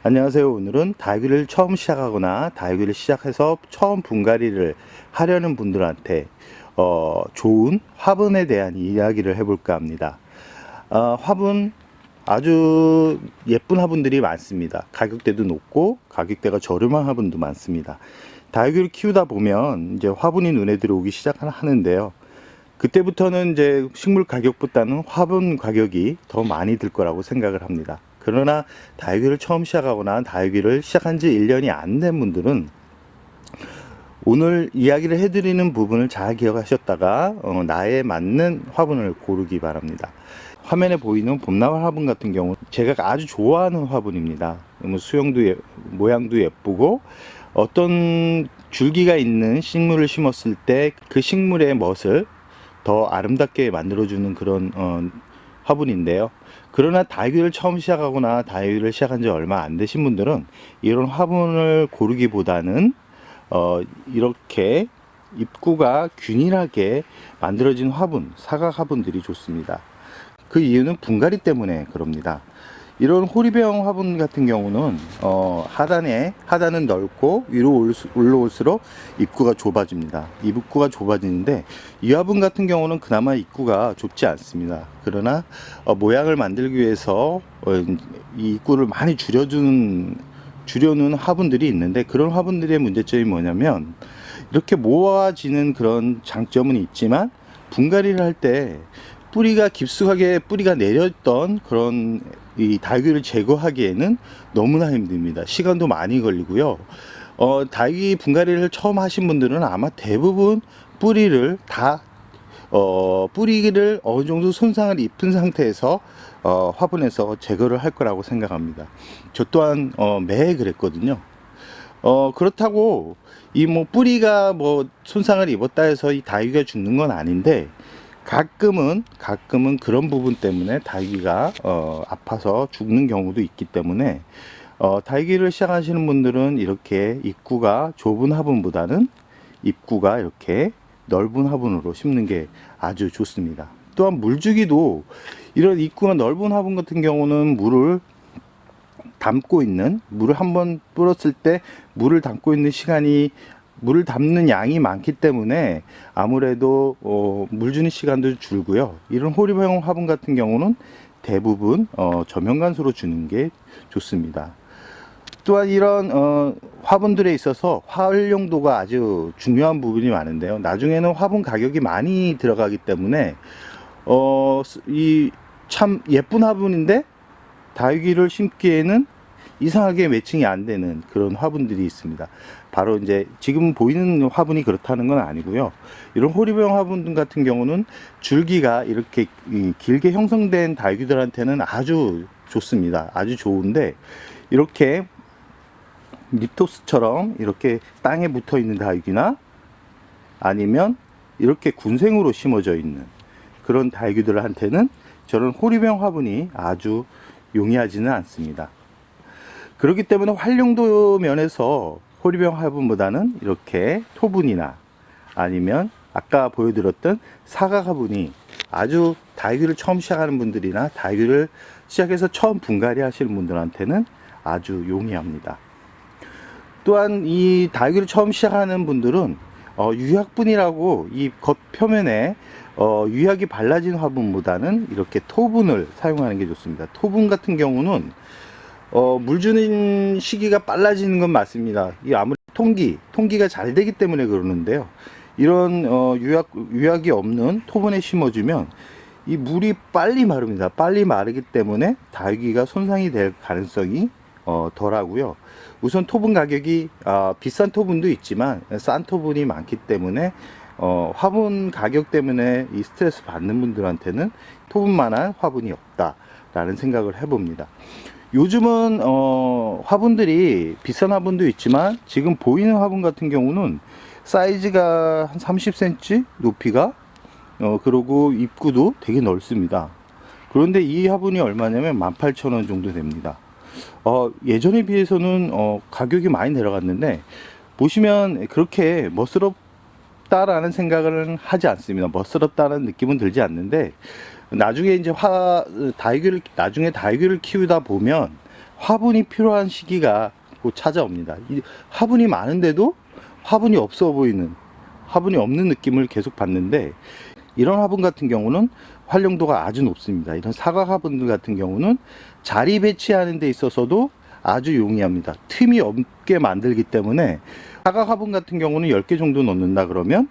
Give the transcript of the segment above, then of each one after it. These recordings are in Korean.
안녕하세요. 오늘은 다육이를 처음 시작하거나 다육이를 시작해서 처음 분갈이를 하려는 분들한테 좋은 화분에 대한 이야기를 해볼까 합니다. 화분 아주 예쁜 화분들이 많습니다. 가격대도 높고 가격대가 저렴한 화분도 많습니다. 다육이를 키우다 보면 이제 화분이 눈에 들어오기 시작하는데요. 그때부터는 이제 식물 가격보다는 화분 가격이 더 많이 들 거라고 생각을 합니다. 그러나 다육이를 처음 시작하거나 다육이를 시작한 지 1년이 안 된 분들은 오늘 이야기를 해드리는 부분을 잘 기억하셨다가 나에 맞는 화분을 고르기 바랍니다. 화면에 보이는 봄나물 화분 같은 경우 제가 아주 좋아하는 화분입니다. 수영도 모양도 예쁘고 어떤 줄기가 있는 식물을 심었을 때 그 식물의 멋을 더 아름답게 만들어주는 그런 화분인데요. 그러나 다육이를 처음 시작하거나 다육이를 시작한 지 얼마 안 되신 분들은 이런 화분을 고르기보다는 이렇게 입구가 균일하게 만들어진 화분, 사각 화분들이 좋습니다. 그 이유는 분갈이 때문에 그럽니다. 이런 호리병 화분 같은 경우는 하단은 넓고 위로 올라올수록 입구가 좁아집니다. 입구가 좁아지는데 이 화분 같은 경우는 그나마 입구가 좁지 않습니다. 그러나 모양을 만들기 위해서 이 입구를 많이 줄여놓은 화분들이 있는데, 그런 화분들의 문제점이 뭐냐면 이렇게 모아지는 그런 장점은 있지만 분갈이를 할 때 뿌리가 깊숙하게 뿌리가 내렸던 그런 이 다육이를 제거하기에는 너무나 힘듭니다. 시간도 많이 걸리고요. 다육이 분갈이를 처음 하신 분들은 아마 대부분 뿌리를 어느 정도 손상을 입은 상태에서 화분에서 제거를 할 거라고 생각합니다. 저 또한 매해 그랬거든요. 그렇다고 이 뿌리가 손상을 입었다 해서 이 다육이가 죽는 건 아닌데, 가끔은 그런 부분 때문에 다육이가 아파서 죽는 경우도 있기 때문에 다육이를 시작하시는 분들은 이렇게 입구가 좁은 화분보다는 입구가 이렇게 넓은 화분으로 심는 게 아주 좋습니다. 또한 물주기도 이런 입구가 넓은 화분 같은 경우는 물을 한번 뿌렸을 때 물을 담고 있는 시간이, 물을 담는 양이 많기 때문에 아무래도 물 주는 시간도 줄고요. 이런 호리병 화분 같은 경우는 대부분 저면간수로 주는 게 좋습니다. 또한 이런 화분들에 있어서 활용도가 아주 중요한 부분이 많은데요. 나중에는 화분 가격이 많이 들어가기 때문에 이 참 예쁜 화분인데 다육이를 심기에는 이상하게 매칭이 안 되는 그런 화분들이 있습니다. 바로 이제 지금 보이는 화분이 그렇다는 건 아니고요. 이런 호리병 화분 같은 경우는 줄기가 이렇게 길게 형성된 다육이들한테는 아주 좋습니다. 아주 좋은데, 이렇게 립토스처럼 이렇게 땅에 붙어 있는 다육이나 아니면 이렇게 군생으로 심어져 있는 그런 다육이들한테는 저런 호리병 화분이 아주 용이하지는 않습니다. 그렇기 때문에 활용도 면에서 호리병 화분보다는 이렇게 토분이나 아니면 아까 보여드렸던 사각 화분이 아주 다육이를 처음 시작하는 분들이나 다육이를 시작해서 처음 분갈이 하시는 분들한테는 아주 용이합니다. 또한 이 다육이를 처음 시작하는 분들은 유약분이라고 이 겉표면에 유약이 발라진 화분보다는 이렇게 토분을 사용하는 게 좋습니다. 토분 같은 경우는 물 주는 시기가 빨라지는 건 맞습니다. 이 아무래도 통기가 잘 되기 때문에 그러는데요. 이런 유약이 없는 토분에 심어주면 이 물이 빨리 마릅니다. 빨리 마르기 때문에 다육이가 손상이 될 가능성이 덜하고요. 우선 토분 가격이 비싼 토분도 있지만 싼 토분이 많기 때문에 화분 가격 때문에 이 스트레스 받는 분들한테는 토분만한 화분이 없다라는 생각을 해봅니다. 요즘은 화분들이 비싼 화분도 있지만 지금 보이는 화분 같은 경우는 사이즈가 한 30cm 높이가 그리고 입구도 되게 넓습니다. 그런데 이 화분이 얼마냐면 18,000원 정도 됩니다. 예전에 비해서는 가격이 많이 내려갔는데, 보시면 그렇게 멋스럽다라는 생각을 하지 않습니다. 멋스럽다는 느낌은 들지 않는데, 나중에 이제 다육이를 키우다 보면 화분이 필요한 시기가 곧 찾아옵니다. 이 화분이 많은데도 화분이 없어 보이는, 화분이 없는 느낌을 계속 받는데, 이런 화분 같은 경우는 활용도가 아주 높습니다. 이런 사각 화분들 같은 경우는 자리 배치하는 데 있어서도 아주 용이합니다. 틈이 없게 만들기 때문에, 사각 화분 같은 경우는 10개 정도 넣는다 그러면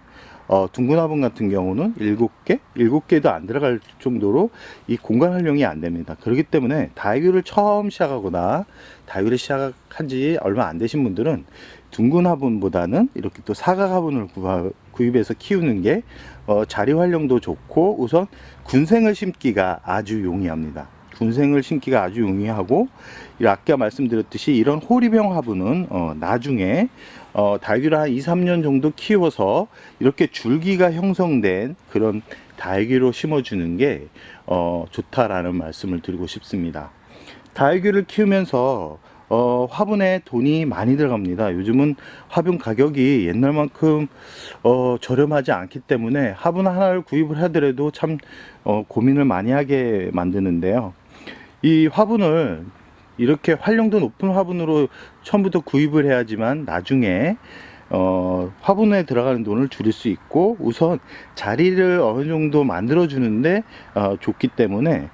둥근 화분 같은 경우는 7개? 7개도 안 들어갈 정도로 이 공간 활용이 안 됩니다. 그렇기 때문에 다육이를 처음 시작하거나 다육이를 시작한 지 얼마 안 되신 분들은 둥근 화분보다는 이렇게 또 사각 화분을 구입해서 키우는 게 자리 활용도 좋고, 우선 군생을 심기가 아주 용이합니다. 군생을 심기가 아주 용이하고, 아까 말씀드렸듯이 이런 호리병 화분은 나중에 다육이를 한 2-3년 정도 키워서 이렇게 줄기가 형성된 그런 다육이로 심어주는 게 좋다라는 말씀을 드리고 싶습니다. 다육이를 키우면서 화분에 돈이 많이 들어갑니다. 요즘은 화분 가격이 옛날만큼 저렴하지 않기 때문에 화분 하나를 구입을 하더라도 참 고민을 많이 하게 만드는데요. 이 화분을 이렇게 활용도 높은 화분으로 처음부터 구입을 해야지만 나중에 화분에 들어가는 돈을 줄일 수 있고, 우선 자리를 어느 정도 만들어 주는데 좋기 때문에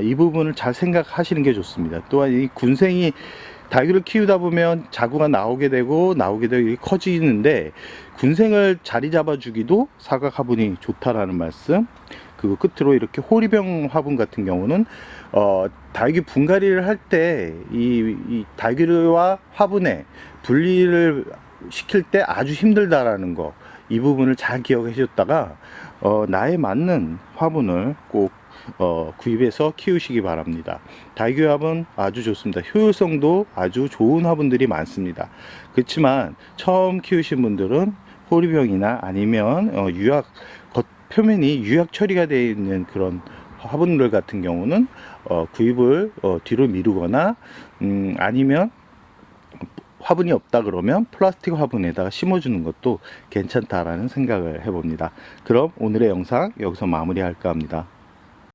이 부분을 잘 생각하시는 게 좋습니다. 또한 이 군생이 다육이를 키우다 보면 자구가 나오게 되고 이렇게 커지는데, 군생을 자리 잡아 주기도 사각 화분이 좋다라는 말씀. 그 끝으로 이렇게 호리병 화분 같은 경우는 다육이 분갈이를 할 때 이 다육이와 화분에 분리를 시킬 때 아주 힘들다라는 거, 이 부분을 잘 기억해 주셨다가 나에 맞는 화분을 꼭 구입해서 키우시기 바랍니다. 다육이 화분 아주 좋습니다. 효율성도 아주 좋은 화분들이 많습니다. 그렇지만 처음 키우신 분들은 호리병이나 아니면 유약, 표면이 유약 처리가 되어 있는 그런 화분들 같은 경우는 구입을 뒤로 미루거나, 아니면 화분이 없다 그러면 플라스틱 화분에다가 심어주는 것도 괜찮다라는 생각을 해봅니다. 그럼 오늘의 영상 여기서 마무리할까 합니다.